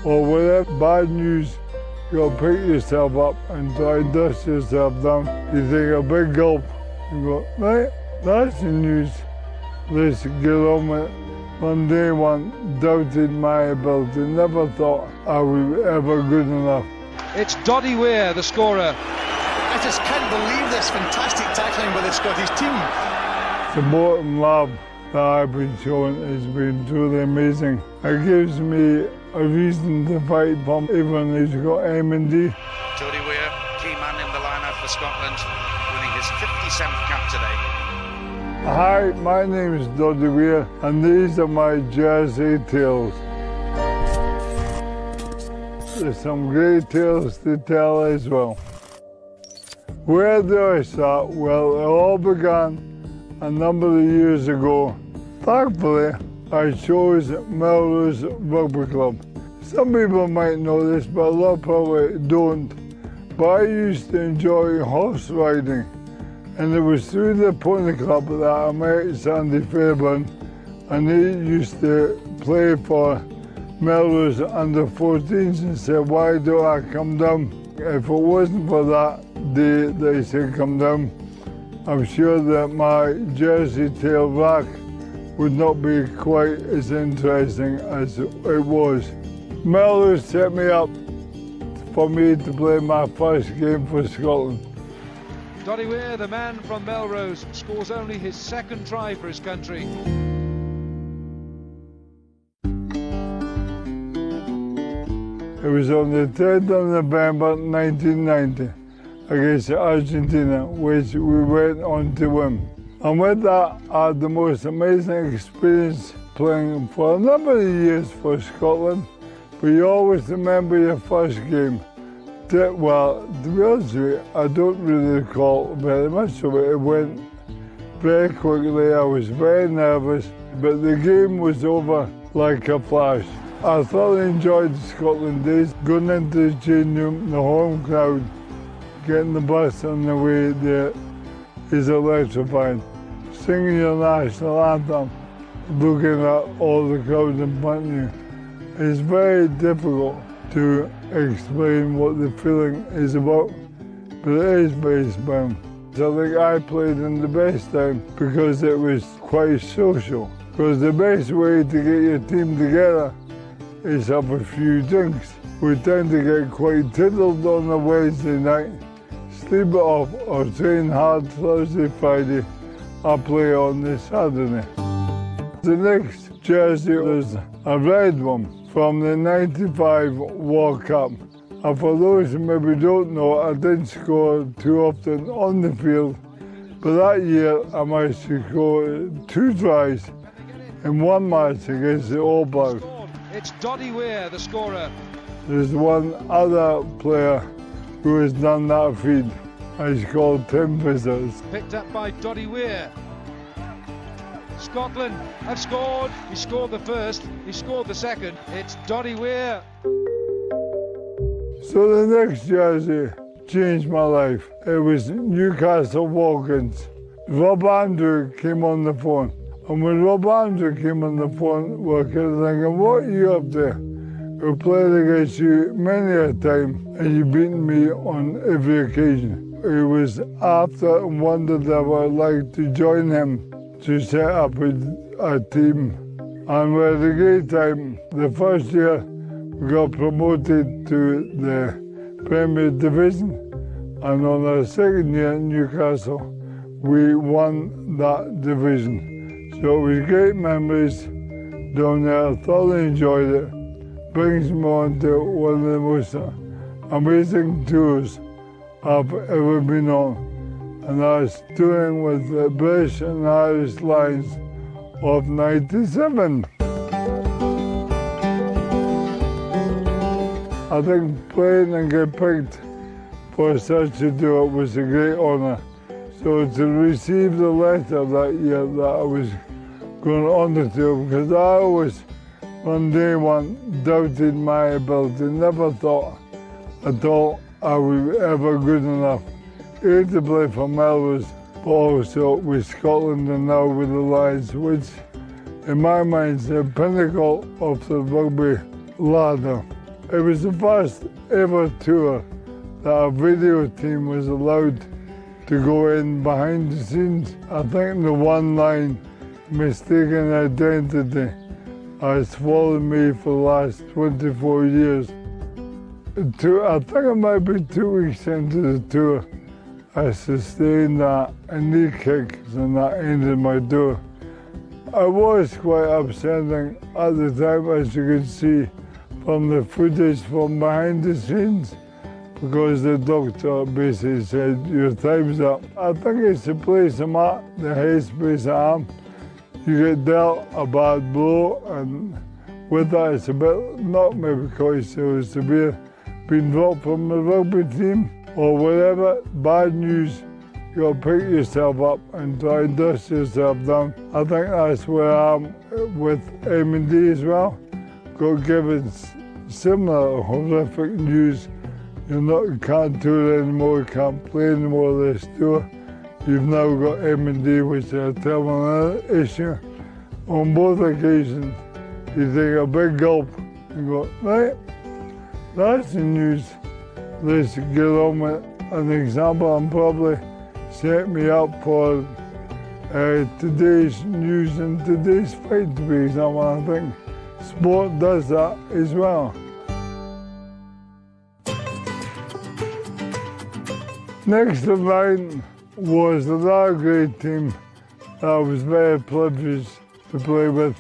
or whatever bad news, you'll pick yourself up and try and dust yourself down. You take a big gulp and go, right, that's the news. Let's get on with it. From day one, doubted my ability, never thought I would be ever good enough. It's Doddie Weir, the scorer. I just can't believe this fantastic tackling by the Scottish team. Support and love that I've been shown has been truly amazing. It gives me a reason to fight for everyone who's got M&D. Doddie Weir, key man in the line-out for Scotland, winning his 57th cap today. Hi, my name is Doddie Weir, and these are my jersey tales. There's some great tales to tell as well. Where do I start? Well, it all began a number of years ago. Thankfully, I chose Melrose Rugby Club. Some people might know this, but a lot probably don't. But I used to enjoy horse riding, and it was through the pony club that I met Sandy Fairburn, and he used to play for Melrose under 14s and said, why do I come down? If it wasn't for that day they said come down, I'm sure that my jersey tail rack would not be quite as interesting as it was. Melrose set me up for me to play my first game for Scotland. Doddie Weir, the man from Melrose, scores only his second try for his country. It was on the 3rd of November 1990 against Argentina, which we went on to win. And with that, I had the most amazing experience playing for a number of years for Scotland, but you always remember your first game. Well, to be honest with you, I don't really recall very much of it. It went very quickly, I was very nervous, but the game was over like a flash. I thoroughly enjoyed the Scotland days, going into the changing room, the home crowd, getting the bus on the way there is electrifying. Singing your national anthem, looking at all the crowd in front of you. It's very difficult to explain what the feeling is about, but it is very special. So I think I played in the best time because it was quite social. Because the best way to get your team together is have a few drinks. We tend to get quite tiddled on a Wednesday night, sleep it off, or train hard Thursday, Friday, or play on the Saturday. The next jersey was a red one from the '95 World Cup. And for those who maybe don't know, I didn't score too often on the field, but that year I managed to score 2 tries in one match against the All Blacks. It's Doddie Weir, the scorer. There's one other player who has done that feat. He's called Tim Fizzers. Picked up by Doddie Weir. Scotland have scored. He scored the first, he scored the second. It's Doddie Weir. So the next jersey changed my life. It was Newcastle Walk-ins. Rob Andrew came on the phone. And when Rob Andrew came on the phone, we were kind of thinking, what are you up to? We played against you many a time, and you've beaten me on every occasion. It was after and wondered if I would like to join him to set up a team. And we had a great time. The first year, we got promoted to the Premier Division, and on our second year in Newcastle, we won that division. So it was great memories down there. I thoroughly enjoyed it. Brings me on to one of the most amazing tours I've ever been on. And I was touring with the British and Irish Lions of '97. I think playing and get picked for such a tour was a great honour. So to receive the letter that year that I was going on the tour, because I always, from day one, doubted my ability, never thought at all I would be ever good enough. Here to play for Melrose, but also with Scotland and now with the Lions, which in my mind is the pinnacle of the rugby ladder. It was the first ever tour that a video team was allowed to go in behind the scenes. I think the one line, mistaken identity, has followed me for the last 24 years. I think it might be 2 weeks into the tour, I sustained a knee kick and that ended my tour. I was quite upsetting at the time, as you can see from the footage from behind the scenes, because the doctor basically said, your time's up. I think it's the place I'm at, the headspace I am. You get dealt a bad blow, and with that it's a bit, not maybe quite so severe, being dropped from the rugby team or whatever, bad news. You got to pick yourself up and try and dust yourself down. I think that's where I am with M&D as well. Got given similar horrific news. You can't tour anymore, you can't play anymore this tour. You've now got M&D, which is a terminal issue. On both occasions, you take a big gulp and go, right, that's the news. Let's get on with an example. I'm probably set me up for today's news and today's fight, to be example. I think sport does that as well. Next in line was another great team that I was very privileged to play with,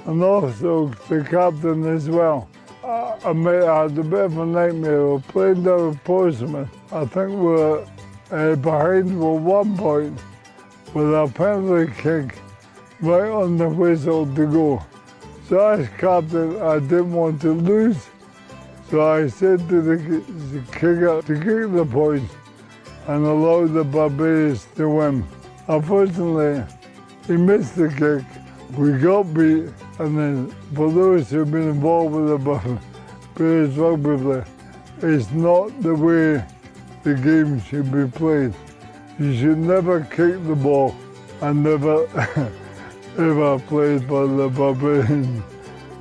and also the captain as well. I had a bit of a nightmare. We were playing down at Portsmouth. I think we were behind for 1 point with a penalty kick right on the whistle to go. So as captain, I didn't want to lose, so I said to the kicker to kick the points and allow the Barbarians to win. Unfortunately, he missed the kick. We got beat, and then for those who've been involved with the Barbarians rugby play, it's not the way the game should be played. You should never kick the ball and never ever play for the Barbarians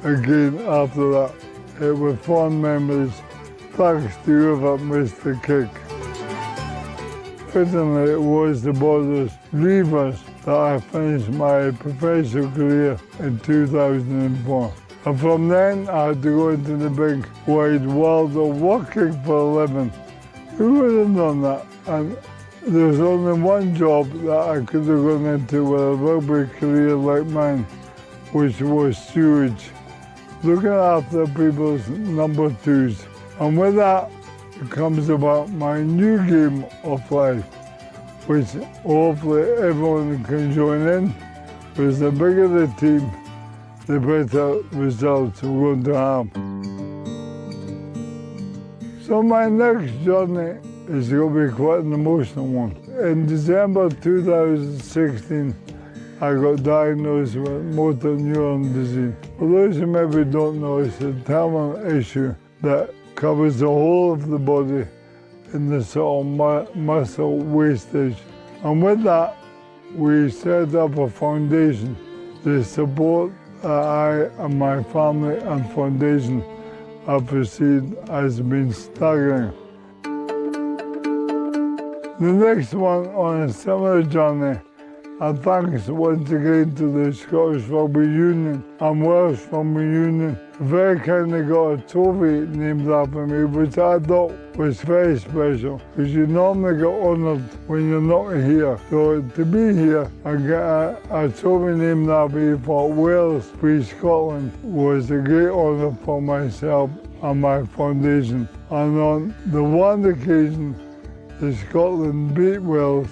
again after that. It was fond memories. Thanks to whoever missed the kick. Fittingly, it was the Borders Reavers that I finished my professional career in 2004. And from then, I had to go into the big wide world of working for a living. Who would have done that? And there was only one job that I could have gone into with a rugby career like mine, which was stewardship, looking after people's number twos. And with that, it comes about my new game of life, which hopefully everyone can join in, because the bigger the team, the better results we're going to have. So my next journey is going to be quite an emotional one. In December 2016, I got diagnosed with motor neuron disease. For those who maybe don't know, it's a terminal issue that covers the whole of the body in the sort of muscle wastage. And with that, we set up a foundation. The support that I and my family and foundation have received has been staggering. The next one on a similar journey, and thanks once again to the Scottish Rugby Union and Welsh Rugby Union, very kindly got a trophy named after me, which I thought was very special, because you normally get honoured when you're not here. So to be here and get a trophy named after me for Wales v Scotland was a great honour for myself and my foundation. And on the one occasion the Scotland beat Wales,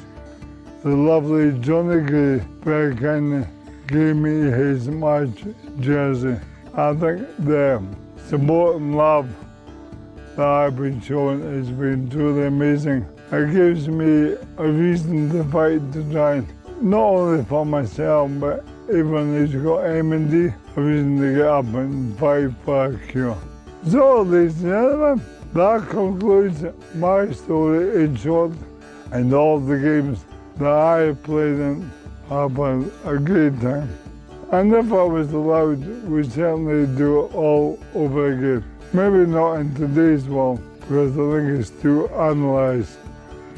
the lovely Johnny Gray very kindly gave me his match jersey. I think the support and love that I've been shown has been truly amazing. It gives me a reason to fight, to try, not only for myself, but even if you've got M&D, a reason to get up and fight for a cure. So, ladies and gentlemen, that concludes my story in short, and all the games that I played in. Have a great time. And if I was allowed, we'd certainly do it all over again. Maybe not in today's world, because I think it's too analysed.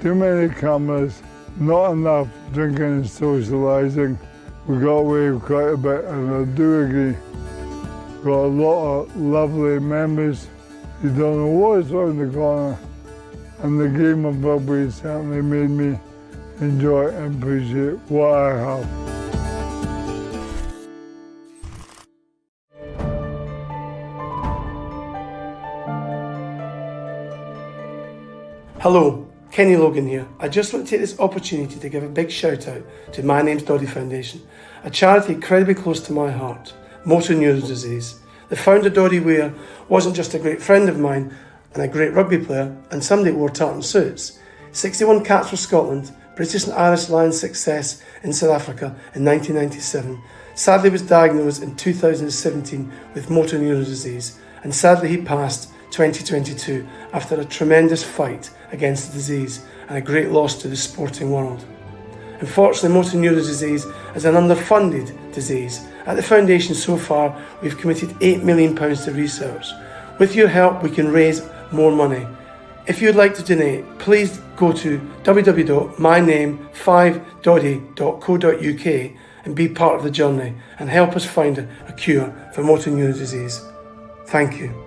Too many cameras, not enough drinking and socialising. We got away with quite a bit, and I do agree. Got a lot of lovely memories. You don't know what's around the corner. And the game of rugby certainly made me enjoy and appreciate what I have. Hello, Kenny Logan here. I just want to take this opportunity to give a big shout out to My Name's Doddie Foundation, a charity incredibly close to my heart, motor neurone disease. The founder, Doddie Weir, wasn't just a great friend of mine and a great rugby player and somebody who wore tartan suits. 61 caps for Scotland, British and Irish Lions success in South Africa in 1997. Sadly was diagnosed in 2017 with motor neurone disease, and sadly he passed 2022 after a tremendous fight against the disease and a great loss to the sporting world. Unfortunately, motor neurone disease is an underfunded disease. At the foundation so far, we've committed £8 million to research. With your help, we can raise more money. If you'd like to donate, please go to www.myname5doddie.co.uk and be part of the journey and help us find a cure for motor neurone disease. Thank you.